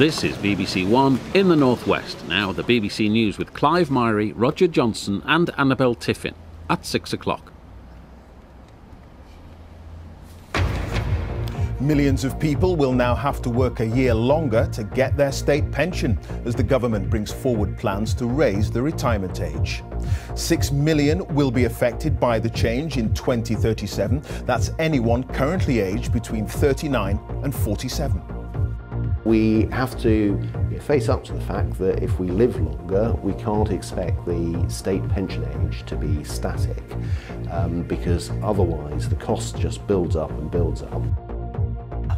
This is BBC One in the Northwest. Now the BBC News with Clive Myrie, Roger Johnson and Annabelle Tiffin at 6 o'clock. Millions of people will now have to work a year longer to get their state pension as the government brings forward plans to raise the retirement age. 6 million will be affected by the change in 2037. That's anyone currently aged between 39 and 47. We have to face up to the fact that if we live longer, we can't expect the state pension age to be static, because otherwise the cost just builds up and builds up.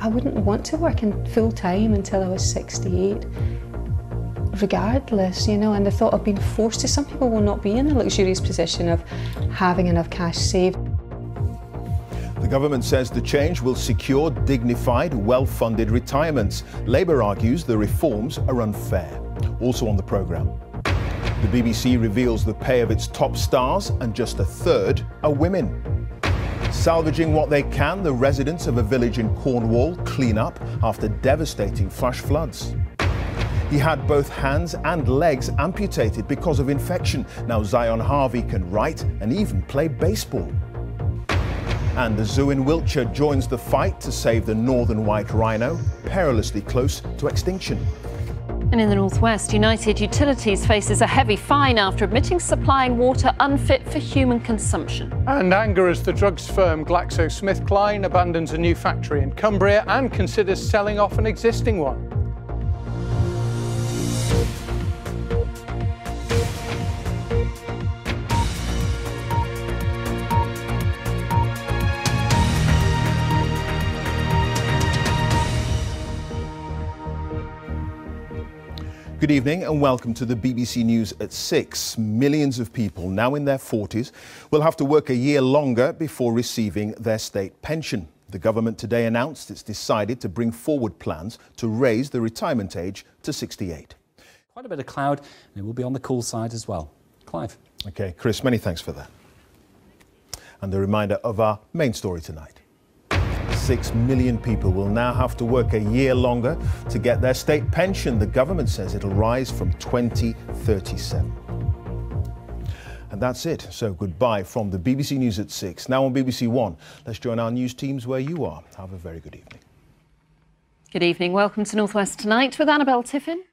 I wouldn't want to work in full time until I was 68, regardless, and the thought of being forced to. Some people will not be in the luxurious position of having enough cash saved. The government says the change will secure dignified, well-funded retirements. Labour argues the reforms are unfair. Also on the programme, the BBC reveals the pay of its top stars, and just a third are women. Salvaging what they can, the residents of a village in Cornwall clean up after devastating flash floods. He had both hands and legs amputated because of infection. Now Zion Harvey can write and even play baseball. And the zoo in Wiltshire joins the fight to save the northern white rhino, perilously close to extinction. And in the Northwest, United Utilities faces a heavy fine after admitting supplying water unfit for human consumption. And anger as the drugs firm GlaxoSmithKline abandons a new factory in Cumbria and considers selling off an existing one. Good evening and welcome to the BBC News at 6. Millions of people now in their 40s will have to work a year longer before receiving their state pension. The government today announced it's decided to bring forward plans to raise the retirement age to 68. Quite a bit of cloud, and it will be on the cool side as well. Clive. OK, Chris, many thanks for that. And a reminder of our main story tonight. 6 million people will now have to work a year longer to get their state pension. The government says it'll rise from 2037. And that's it. So goodbye from the BBC News at 6. Now on BBC One, let's join our news teams where you are. Have a very good evening. Good evening. Welcome to Northwest Tonight with Annabelle Tiffin.